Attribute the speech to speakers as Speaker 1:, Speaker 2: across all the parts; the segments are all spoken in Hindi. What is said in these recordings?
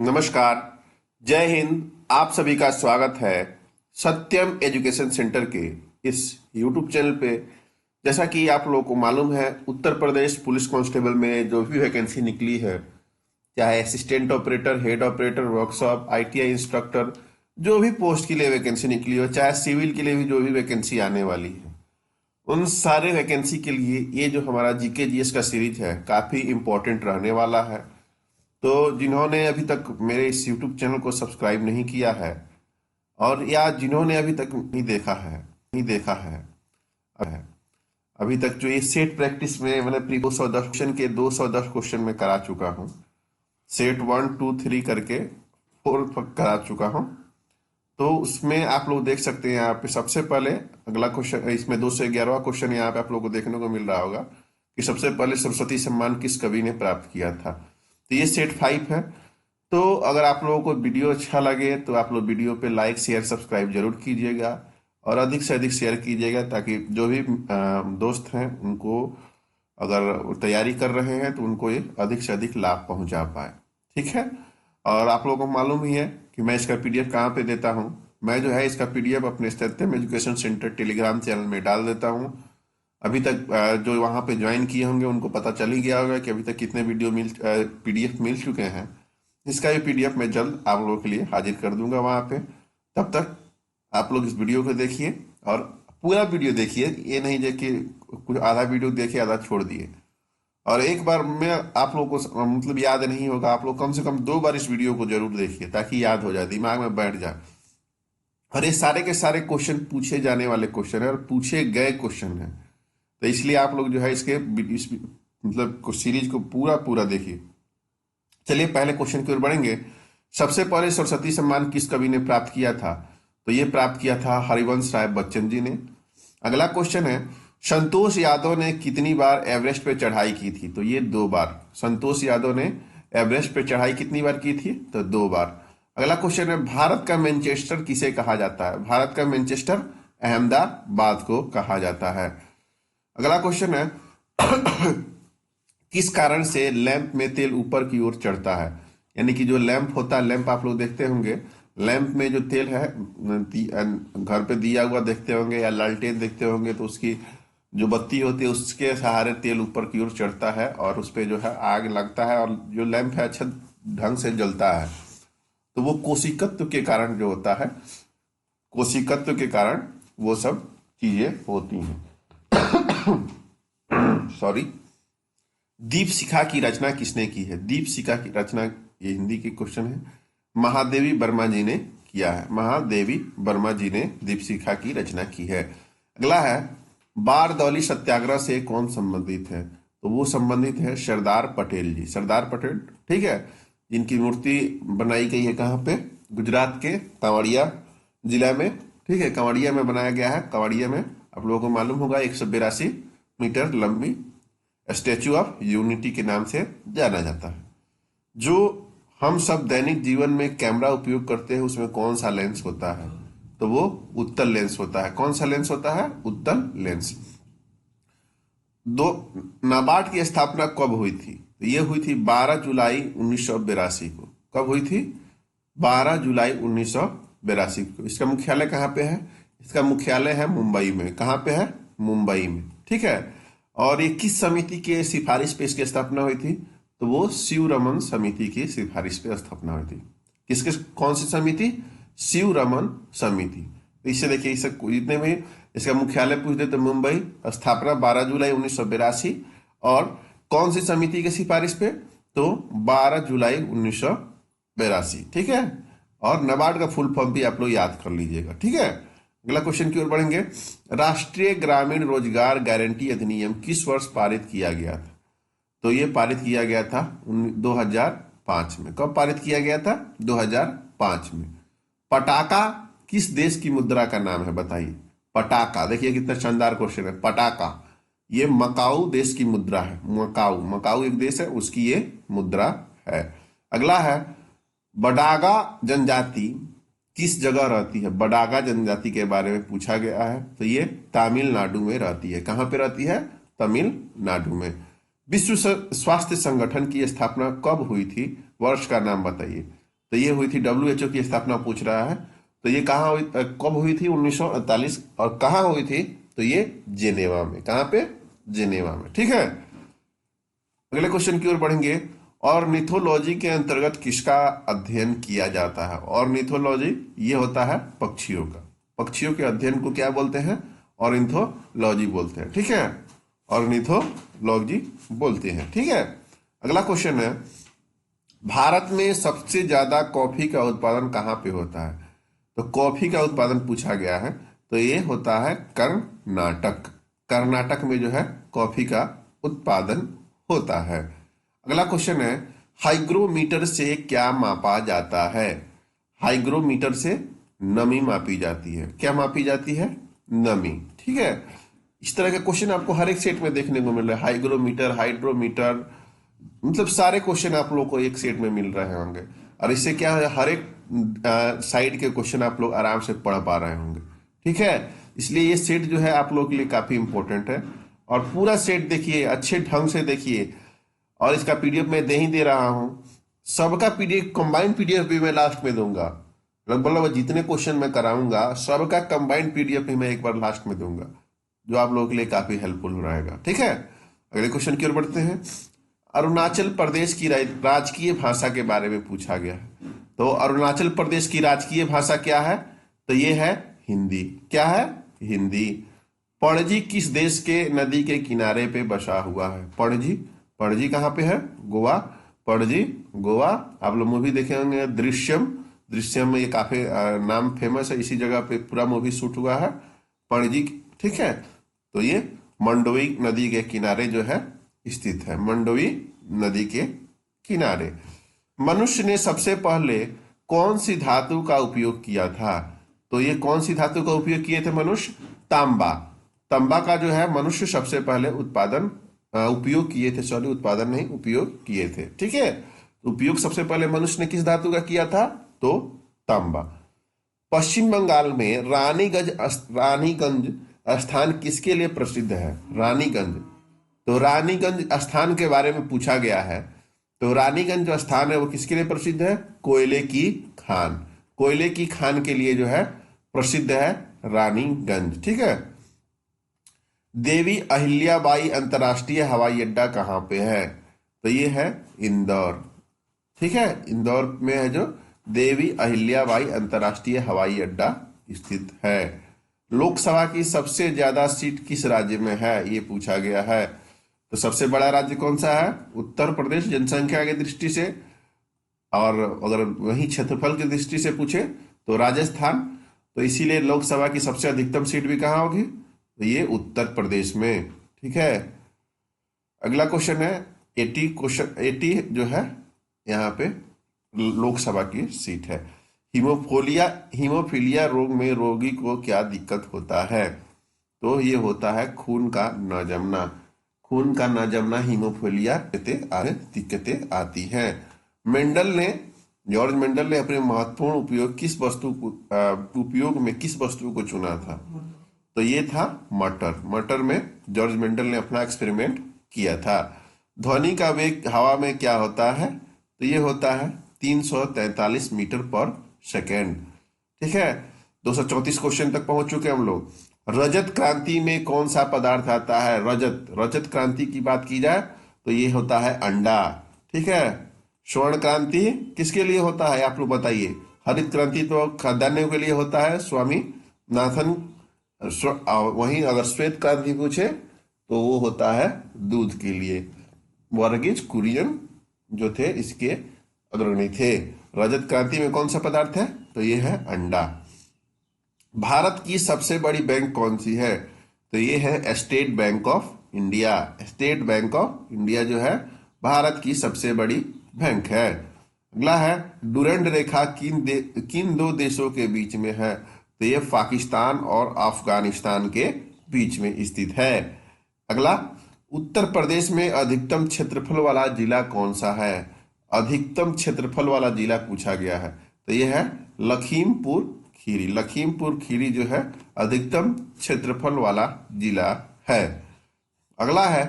Speaker 1: नमस्कार। जय हिंद। आप सभी का स्वागत है सत्यम एजुकेशन सेंटर के इस यूट्यूब चैनल पे। जैसा कि आप लोगों को मालूम है, उत्तर प्रदेश पुलिस कांस्टेबल में जो भी वैकेंसी निकली है, चाहे assistant operator, head operator, workshop, ITI instructor, जो भी पोस्ट के लिए वैकेंसी निकली हो, चाहे सिविल के लिए भी जो भी वैकेंसी आने वाली है, उन सारे वैकेंसी के लिए ये जो हमारा जीके जीएस का सीरीज है काफ़ी इम्पोर्टेंट रहने वाला है। तो जिन्होंने अभी तक मेरे इस यूट्यूब चैनल को सब्सक्राइब नहीं किया है, और या जिन्होंने अभी तक नहीं देखा है अभी तक, जो ये सेट प्रैक्टिस में मैंने प्री 210 क्वेश्चन के 210 क्वेश्चन में करा चुका हूँ। सेट 1 2 3 करके 4 तक करा चुका हूँ। तो उसमें आप लोग देख सकते हैं यहाँ पे सबसे पहले अगला क्वेश्चन, इसमें 211वां क्वेश्चन यहाँ पे आप लोगों को देखने को मिल रहा होगा कि सबसे पहले सरस्वती सम्मान किस कवि ने प्राप्त किया था। तो ये सेट 5 है। तो अगर आप लोगों को वीडियो अच्छा लगे तो आप लोग वीडियो पे लाइक शेयर सब्सक्राइब जरूर कीजिएगा और अधिक से अधिक शेयर कीजिएगा, ताकि जो भी दोस्त हैं उनको, अगर तैयारी कर रहे हैं तो उनको ये अधिक से अधिक लाभ पहुंचा पाए। ठीक है। और आप लोगों को मालूम ही है कि मैं इसका पीडीएफ कहाँ पे देता हूँ। मैं जो है इसका पीडीएफ अपने सत्यम एजुकेशन सेंटर टेलीग्राम चैनल में डाल देता हूँ। अभी तक जो वहाँ पे ज्वाइन किए होंगे उनको पता चल ही गया होगा कि अभी तक कितने पीडीएफ मिल चुके हैं। इसका भी पीडीएफ मैं जल्द आप लोगों के लिए हाजिर कर दूंगा वहाँ पे। तब तक आप लोग इस वीडियो को देखिए और पूरा वीडियो देखिए, ये नहीं जो कि कुछ आधा वीडियो देखे आधा छोड़ दिए। और एक बार में आप लोगों को मतलब याद नहीं होगा, आप लोग कम से कम 2 बार इस वीडियो को जरूर देखिए ताकि याद हो जाए, दिमाग में बैठ जाए। और ये सारे के सारे क्वेश्चन पूछे जाने वाले क्वेश्चन है और पूछे गए क्वेश्चन है। तो इसलिए आप लोग जो है मतलब सीरीज को पूरा पूरा देखिए। चलिए पहले क्वेश्चन की ओर बढ़ेंगे। सबसे पहले सरस्वती सम्मान किस कवि ने प्राप्त किया था? तो ये प्राप्त किया था हरिवंश राय बच्चन जी ने। अगला क्वेश्चन है, संतोष यादव ने कितनी बार एवरेस्ट पे चढ़ाई की थी? तो ये 2 बार। संतोष यादव ने एवरेस्ट पे चढ़ाई कितनी बार की थी? तो 2 बार। अगला क्वेश्चन है, भारत का मैनचेस्टर किसे कहा जाता है? भारत का मैनचेस्टर अहमदाबाद को कहा जाता है। अगला क्वेश्चन है, किस कारण से लैंप में तेल ऊपर की ओर चढ़ता है? यानी कि जो लैंप होता है, लैंप आप लोग देखते होंगे, लैंप में जो तेल है, घर पे दिया हुआ देखते होंगे या लालटेन देखते होंगे, तो उसकी जो बत्ती होती है उसके सहारे तेल ऊपर की ओर चढ़ता है और उस पर जो है आग लगता है और जो लैंप है अच्छा ढंग से जलता है। तो वो कोशिकत्व के कारण जो होता है, कोशिकत्व के कारण वो सब चीजें होती हैं। सॉरी। दीपशिखा की रचना किसने की है? दीपशिखा की रचना, ये हिंदी के क्वेश्चन है, महादेवी वर्मा जी ने किया है। महादेवी वर्मा जी ने दीपशिखा की रचना की है। अगला है, बारदौली सत्याग्रह से कौन संबंधित है? तो वो संबंधित है सरदार पटेल जी। सरदार पटेल, ठीक है, जिनकी मूर्ति बनाई गई है कहाँ पे? गुजरात के केवड़िया जिला में। ठीक है, केवड़िया में बनाया गया है। केवड़िया में आप लोगों को मालूम होगा 182 मीटर लंबी स्टैचू ऑफ यूनिटी के नाम से जाना जाता है। जो हम सब दैनिक जीवन में कैमरा उपयोग करते हैं उसमें कौन सा लेंस होता है? तो वो उत्तल लेंस होता है। कौन सा लेंस होता है? उत्तल लेंस। दो नाबार्ड की स्थापना कब हुई थी? तो ये हुई थी 12 जुलाई 1982 को। कब हुई थी? 12 जुलाई 1982 को। इसका मुख्यालय कहाँ पे है? इसका मुख्यालय है मुंबई में। कहाँ पे है? मुंबई में। ठीक है। और ये किस समिति के सिफारिश पे इसकी स्थापना हुई थी? तो वो शिवरमन समिति की सिफारिश पे स्थापना हुई थी। किसके? कौन सी समिति? शिवरमन समिति। तो इससे देखिए, इसे जितने भी इसका मुख्यालय पूछ दे तो मुंबई, स्थापना 12 जुलाई 1982, और कौन सी समिति की सिफारिश पे? तो 12 जुलाई 1982। ठीक है। और नाबार्ड का फुल फॉर्म भी आप लोग याद कर लीजिएगा। ठीक है। अगला क्वेश्चन की ओर बढ़ेंगे। राष्ट्रीय ग्रामीण रोजगार गारंटी अधिनियम किस वर्ष पारित किया गया था? तो ये पारित किया गया था 2005 में। कब पारित किया गया था? 2005 में। पटाका किस देश की मुद्रा का नाम है? बताइए। पटाका, देखिए कितना शानदार क्वेश्चन है। पटाका ये मकाऊ देश की मुद्रा है। मकाऊ, मकाऊ एक देश है, उसकी ये मुद्रा है। अगला है, बडागा जनजाति किस जगह रहती है? बडागा जनजाति के बारे में पूछा गया है। तो ये तमिलनाडु में रहती है। कहां पे रहती है? तमिलनाडु में। विश्व स्वास्थ्य संगठन की स्थापना कब हुई थी? वर्ष का नाम बताइए। तो ये हुई थी, WHO की स्थापना पूछ रहा है। तो ये कहाँ हुई, कब हुई थी? 1948। और कहाँ हुई थी? तो ये जेनेवा में। कहाँ पे? जेनेवा में। ठीक है, अगले क्वेश्चन की ओर बढ़ेंगे। ऑर्निथोलॉजी के अंतर्गत किसका अध्ययन किया जाता है? ऑर्निथोलॉजी ये होता है पक्षियों का। पक्षियों के अध्ययन को क्या बोलते हैं? ऑर्निथोलॉजी बोलते हैं। ठीक है, ऑर्निथोलॉजी बोलते हैं। ठीक है, अगला क्वेश्चन है, भारत में सबसे ज्यादा कॉफी का उत्पादन कहाँ पे होता है? तो कॉफी का उत्पादन पूछा गया है, तो ये होता है कर्नाटक। कर्नाटक में जो है कॉफी का उत्पादन होता है। अगला क्वेश्चन है, हाइग्रोमीटर से क्या मापा जाता है? हाइग्रोमीटर से नमी मापी जाती है। क्या मापी जाती है? नमी। ठीक है, इस तरह के क्वेश्चन आपको हर एक सेट में देखने को मिल रहा है। हाइग्रोमीटर, हाइड्रोमीटर, मतलब सारे क्वेश्चन आप लोग को एक सेट में मिल रहे होंगे। और इससे क्या है, हर एक साइड के क्वेश्चन आप लोग आराम से पढ़ पा रहे होंगे। ठीक है, इसलिए ये सेट जो है आप लोगों के लिए काफी इंपॉर्टेंट है। और पूरा सेट देखिए, अच्छे ढंग से देखिए। और इसका पीडीएफ मैं दे ही दे रहा हूं। सबका पीडीएफ, कंबाइंड पीडीएफ भी मैं लास्ट में दूंगा। लगभग जितने क्वेश्चन मैं कराऊंगा सबका कंबाइंड पीडीएफ भी मैं एक बार लास्ट में दूंगा, जो आप लोगों के लिए काफी हेल्पफुल रहेगा। ठीक है, अगले क्वेश्चन की ओर बढ़ते हैं। अरुणाचल प्रदेश की राजकीय भाषा के बारे में पूछा गया है। तो अरुणाचल प्रदेश की राजकीय भाषा क्या है? तो ये है हिंदी। क्या है? हिंदी। पणजी किस देश के नदी के किनारे पे बसा हुआ है? पणजी, पणजी कहाँ पे है? गोवा। पणजी गोवा। आप लोग मूवी देखे होंगे दृश्यम, दृश्यम में ये काफी नाम फेमस है, इसी जगह पे पूरा मूवी शूट हुआ है, पणजी। ठीक है, तो ये मंडोई नदी के किनारे जो है स्थित है, मंडोई नदी के किनारे। मनुष्य ने सबसे पहले कौन सी धातु का उपयोग किया था? तो ये कौन सी धातु का उपयोग किए थे मनुष्य? तांबा। तांबा का जो है मनुष्य सबसे पहले उपयोग किए थे, सॉरी उत्पादन नहीं, उपयोग किए थे। ठीक है, उपयोग सबसे पहले मनुष्य ने किस धातु का किया था? तो तांबा। पश्चिम बंगाल में रानीगंज स्थान किसके लिए प्रसिद्ध है? रानीगंज। तो रानीगंज स्थान के बारे में पूछा गया है। तो रानीगंज जो स्थान है वो किसके लिए प्रसिद्ध है? कोयले की खान। कोयले की खान के लिए जो है प्रसिद्ध है रानीगंज। ठीक है, देवी अहिल्याबाई अंतर्राष्ट्रीय हवाई अड्डा कहाँ पे है? तो ये है इंदौर। ठीक है, इंदौर में है जो देवी अहिल्याबाई अंतर्राष्ट्रीय हवाई अड्डा स्थित है। लोकसभा की सबसे ज्यादा सीट किस राज्य में है? ये पूछा गया है। तो सबसे बड़ा राज्य कौन सा है? उत्तर प्रदेश, जनसंख्या की दृष्टि से। और अगर वही क्षेत्रफल की दृष्टि से पूछे तो राजस्थान। तो इसीलिए लोकसभा की सबसे अधिकतम सीट भी कहाँ होगी? तो ये उत्तर प्रदेश में। ठीक है, अगला क्वेश्चन है 80 क्वेश्चन। 80 जो है यहाँ पे लोकसभा की सीट है। हीमोफीलिया रोग में रोगी को क्या दिक्कत होता है? तो ये होता है खून का न जमना। खून का न जमना हीमोफीलिया दिक्कतें आती हैं। जॉर्ज मेंडल ने अपने महत्वपूर्ण उपयोग में किस वस्तु को चुना था? तो ये था मटर। मटर में जॉर्ज मेंडल ने अपना एक्सपेरिमेंट किया था। ध्वनि का वेग हवा में क्या होता है? तो ये होता है 343 मीटर पर सेकेंड। ठीक है, 234 क्वेश्चन तक पहुंच चुके हम लोग। रजत क्रांति में कौन सा पदार्थ आता है? रजत क्रांति की बात की जाए तो ये होता है अंडा। ठीक है, स्वर्ण क्रांति किसके लिए होता है आप लोग बताइए? हरित क्रांति तो खाद्यान्नों के लिए होता है, स्वामी नाथन। वहीं अगर श्वेत क्रांति पूछे तो वो होता है दूध के लिए। वर्गीज कुरियन जो थे इसके अग्रणी थे। रजत क्रांति में कौन सा पदार्थ है? तो ये है अंडा। भारत की सबसे बड़ी बैंक कौन सी है? तो ये है state bank of India. State bank of India जो है भारत की सबसे बड़ी बैंक है। अगला है, डुरंड रेखा किन दो देशों के बीच में है? तो ये पाकिस्तान और अफगानिस्तान के बीच में स्थित है। अगला, उत्तर प्रदेश में अधिकतम क्षेत्रफल वाला जिला कौन सा है? अधिकतम क्षेत्रफल वाला जिला पूछा गया है, तो यह है लखीमपुर खीरी। लखीमपुर खीरी जो है अधिकतम क्षेत्रफल वाला जिला है। अगला है,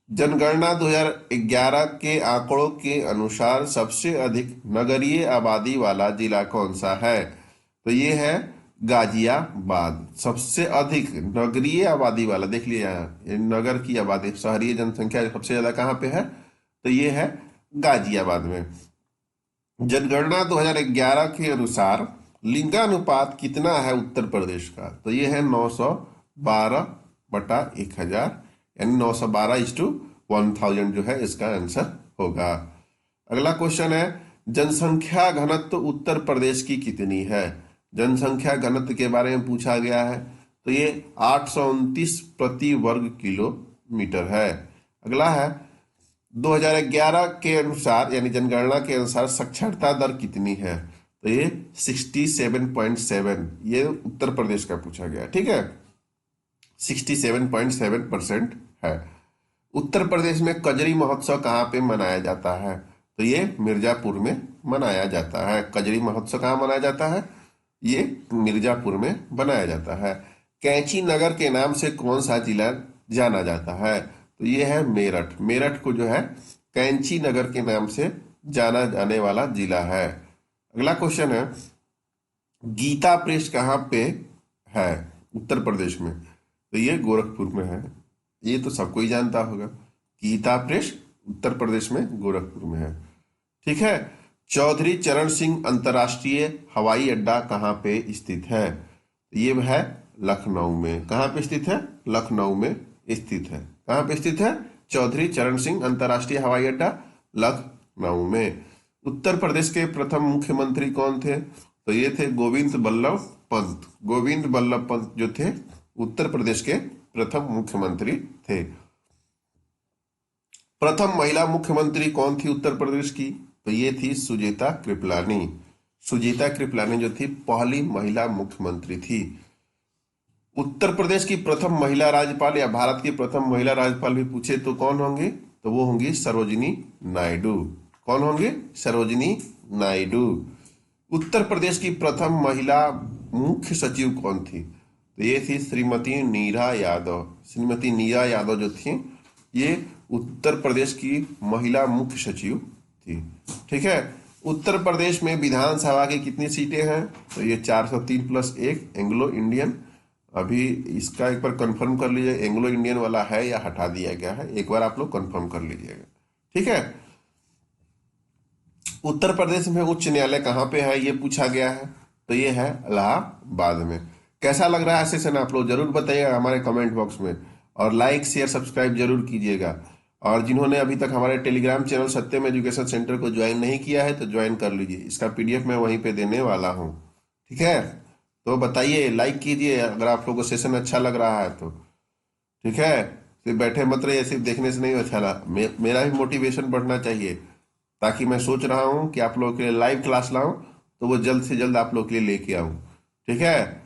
Speaker 1: जनगणना 2011 के आंकड़ों के अनुसार सबसे अधिक नगरीय आबादी वाला जिला कौन सा है? तो ये है गाजियाबाद। सबसे अधिक नगरीय आबादी वाला, देख लिया ये नगर की आबादी, शहरी जनसंख्या सबसे ज्यादा कहाँ पे है? तो ये है गाजियाबाद में। जनगणना 2011 के अनुसार लिंगानुपात कितना है उत्तर प्रदेश का? तो ये है 912/1000, यानी 912:1000 जो है इसका आंसर होगा। अगला क्वेश्चन है, जनसंख्या घनत्व उत्तर प्रदेश की कितनी है? जनसंख्या घनत्व के बारे में पूछा गया है, तो ये 829 प्रति वर्ग किलोमीटर है। अगला है 2011 के अनुसार, यानी जनगणना के अनुसार साक्षरता दर कितनी है? तो ये 67.7, ये उत्तर प्रदेश का पूछा गया, ठीक है, 67.7% है। उत्तर प्रदेश में कजरी महोत्सव कहाँ पे मनाया जाता है? तो ये मिर्जापुर में मनाया जाता है। कजरी महोत्सव कहाँ मनाया जाता है? ये मिर्जापुर में बनाया जाता है। कैंची नगर के नाम से कौन सा जिला जाना जाता है? तो ये है मेरठ। मेरठ को जो है कैंची नगर के नाम से जाना जाने वाला जिला है। अगला क्वेश्चन है, गीता प्रेस कहाँ पे है उत्तर प्रदेश में? तो ये गोरखपुर में है। ये तो सबको ही जानता होगा, गीता प्रेस उत्तर प्रदेश में गोरखपुर में है, ठीक है। चौधरी चरण सिंह अंतर्राष्ट्रीय हवाई अड्डा कहाँ पे स्थित है? ये है लखनऊ में। कहाँ पे स्थित है? लखनऊ में स्थित है। कहाँ पे स्थित है? चौधरी चरण सिंह अंतर्राष्ट्रीय हवाई अड्डा लखनऊ में। उत्तर प्रदेश के प्रथम मुख्यमंत्री कौन थे? तो ये थे गोविंद बल्लभ पंत। गोविंद बल्लभ पंत जो थे उत्तर प्रदेश के प्रथम मुख्यमंत्री थे। प्रथम महिला मुख्यमंत्री कौन थी उत्तर प्रदेश की? तो ये थी सुजेता कृपलानी। सुजेता कृपलानी जो थी पहली महिला मुख्यमंत्री थी। उत्तर प्रदेश की प्रथम महिला राज्यपाल या भारत की प्रथम महिला राज्यपाल भी पूछे तो कौन होंगे? तो वो होंगी सरोजिनी नायडू। कौन होंगे? सरोजिनी नायडू। उत्तर प्रदेश की प्रथम महिला मुख्य सचिव कौन थी? तो ये थी श्रीमती नीरा यादव। श्रीमती नीरा यादव जो थी ये उत्तर प्रदेश की महिला मुख्य सचिव थी, ठीक है। उत्तर प्रदेश में विधानसभा की कितनी सीटें हैं? तो ये 403+1 एंग्लो इंडियन। अभी इसका एक बार कंफर्म कर लीजिए, एंग्लो इंडियन वाला है या हटा दिया गया है, एक बार आप लोग कंफर्म कर लीजिएगा, ठीक है। उत्तर प्रदेश में उच्च न्यायालय कहाँ पे है ये पूछा गया है, तो ये है इलाहाबाद में। कैसा लग रहा है सेशन आप लोग जरूर बताइएगा हमारे कमेंट बॉक्स में, और लाइक शेयर सब्सक्राइब जरूर कीजिएगा। और जिन्होंने अभी तक हमारे टेलीग्राम चैनल सत्यम एजुकेशन सेंटर को ज्वाइन नहीं किया है तो ज्वाइन कर लीजिए, इसका पीडीएफ मैं वहीं पे देने वाला हूँ, ठीक है। तो बताइए, लाइक कीजिए अगर आप लोगों को सेशन अच्छा लग रहा है तो, ठीक है। सिर्फ बैठे मत रहिए, सिर्फ देखने से नहीं अच्छा लगा, मेरा भी मोटिवेशन बढ़ना चाहिए, ताकि मैं सोच रहा हूँ कि आप लोगों के लिए लाइव क्लास लाऊं तो वो जल्द से जल्द आप लोगों के लिए लेके आऊं, ठीक है।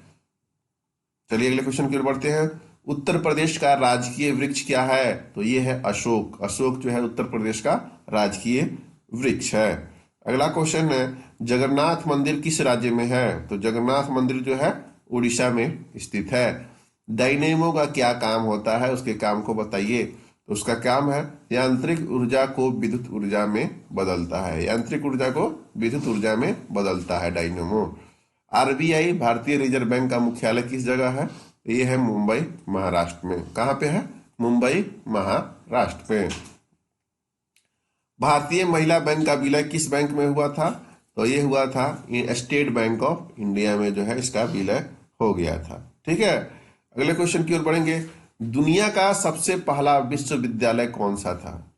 Speaker 1: चलिए अगले क्वेश्चन की ओर बढ़ते हैं। उत्तर प्रदेश का राजकीय वृक्ष क्या है? तो ये है अशोक। अशोक जो है उत्तर प्रदेश का राजकीय वृक्ष है। अगला क्वेश्चन है, जगन्नाथ मंदिर किस राज्य में है? तो जगन्नाथ मंदिर जो है उड़ीसा में स्थित है। डायनेमो का क्या काम होता है, उसके काम को बताइए। तो उसका काम है यांत्रिक ऊर्जा को विद्युत ऊर्जा में बदलता है। यांत्रिक ऊर्जा को विद्युत ऊर्जा में बदलता है डायनेमो। आरबीआई भारतीय रिजर्व बैंक का मुख्यालय किस जगह है? ये है मुंबई महाराष्ट्र में। कहाँ पे है? मुंबई महाराष्ट्र में। भारतीय महिला बैंक का विलय किस बैंक में हुआ था? तो ये हुआ था स्टेट बैंक ऑफ इंडिया में जो है इसका विलय हो गया था, ठीक है। अगले क्वेश्चन की ओर बढ़ेंगे। दुनिया का सबसे पहला विश्वविद्यालय कौन सा था?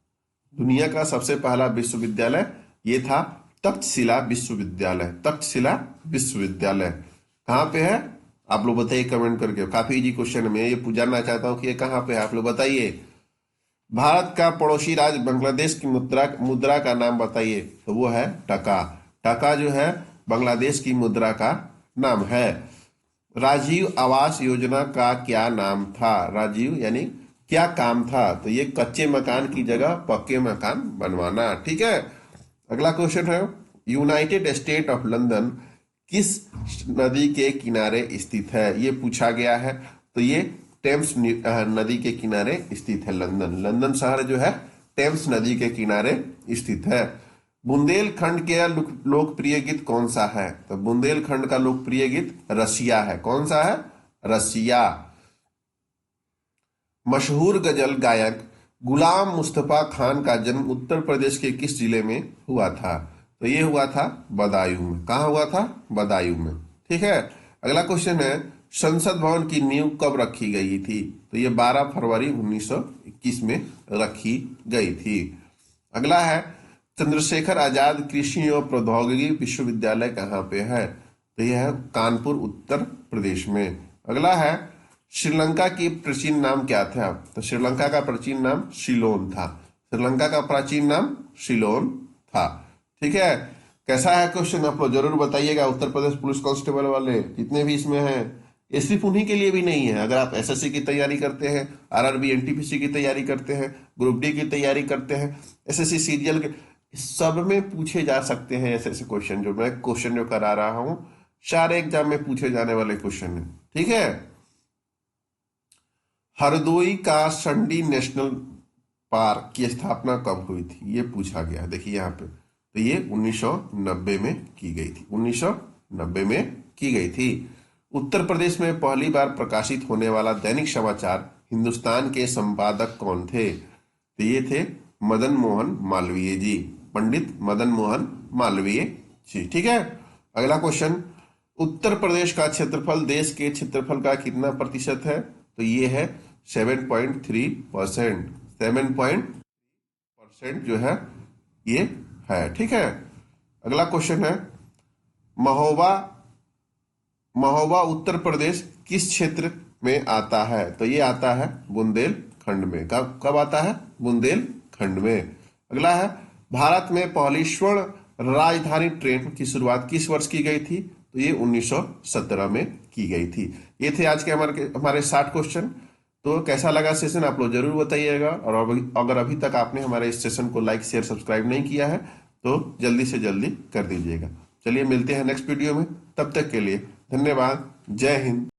Speaker 1: दुनिया का सबसे पहला विश्वविद्यालय ये था तक्षशिला विश्वविद्यालय। तक्षशिला विश्वविद्यालय कहाँ पे है आप लोग बताइए कमेंट करके। काफी इजी क्वेश्चन है, मैं ये जानना चाहता हूँ कि ये कहाँ पे है, आप लोग बताइए। भारत का पड़ोसी राज्य बांग्लादेश की मुद्रा का नाम बताइए। तो वो है टका। टका जो है बांग्लादेश की मुद्रा का नाम है। राजीव आवास योजना का क्या नाम था? राजीव यानी क्या काम था? तो ये कच्चे मकान की जगह पक्के मकान बनवाना, ठीक है। अगला क्वेश्चन है, यूनाइटेड स्टेट ऑफ लंदन किस नदी के किनारे स्थित है? ये पूछा गया है। तो ये नदी के किनारे स्थित है। लंदन, लंदन शहर जो है टेम्स नदी के किनारे स्थित है। बुंदेलखंड के लोकप्रिय गीत कौन सा है? तो बुंदेलखंड का लोकप्रिय गीत रसिया है। कौन सा है? रसिया। मशहूर गजल गायक गुलाम मुस्तफा खान का जन्म उत्तर प्रदेश के किस जिले में हुआ था? तो ये हुआ था बदायूं में। कहाँ हुआ था? बदायूं में। ठीक है। अगला क्वेश्चन है, संसद भवन की नींव कब रखी गई थी? तो ये 12 फरवरी 1921 में रखी गई थी। अगला है, चंद्रशेखर आजाद कृषि एवं प्रौद्योगिकी विश्वविद्यालय कहाँ पे है? तो यह है कानपुर, उत्तर प्रदेश में। अगला है, श्रीलंका की प्राचीन नाम क्या था? तो श्रीलंका का प्राचीन नाम सिलोन था। श्रीलंका का प्राचीन नाम सिलोन था। ठीक है। कैसा है क्वेश्चन, आप लोग जरूर बताइएगा। उत्तर प्रदेश पुलिस कांस्टेबल वाले जितने भी इसमें हैं, ये सिर्फ उन्हीं के लिए भी नहीं है। अगर आप एसएससी की तैयारी करते हैं, आरआरबी एनटीपीसी की तैयारी करते हैं, ग्रुप डी की तैयारी करते हैं, एसएससी सीजीएल के, सब में पूछे जा सकते हैं ऐसे ऐसे क्वेश्चन। जो मैं क्वेश्चन जो करा रहा हूं, सारे एग्जाम में पूछे जाने वाले क्वेश्चन है। ठीक है। हरदोई का संडी नेशनल पार्क की स्थापना कब हुई थी? ये पूछा गया। देखिए यहाँ पे, तो ये 1990 में की गई थी। 1990 में की गई थी। उत्तर प्रदेश में पहली बार प्रकाशित होने वाला दैनिक समाचार हिंदुस्तान के संपादक कौन थे? तो ये थे मदन मोहन मालवीय जी, पंडित मदन मोहन मालवीय जी। ठीक है। अगला क्वेश्चन, उत्तर प्रदेश का क्षेत्रफल देश के क्षेत्रफल का कितना प्रतिशत है? तो ये है 7.3%। 7% जो है ये है। ठीक है। अगला क्वेश्चन है, महोबा, महोबा उत्तर प्रदेश किस क्षेत्र में आता है? तो ये आता है बुंदेलखंड में। कब कब आता है? बुंदेलखंड में। अगला है, भारत में पहली स्वर्ण राजधानी ट्रेन की शुरुआत किस वर्ष की गई थी? तो ये 1917 में की गई थी। ये थे आज के हमारे 60 क्वेश्चन। तो कैसा लगा सेशन, आप लोग जरूर बताइएगा। और अगर अभी तक आपने हमारे इस सेशन को लाइक शेयर सब्सक्राइब नहीं किया है तो जल्दी से जल्दी कर दीजिएगा। चलिए मिलते हैं नेक्स्ट वीडियो में, तब तक के लिए धन्यवाद। जय हिंद।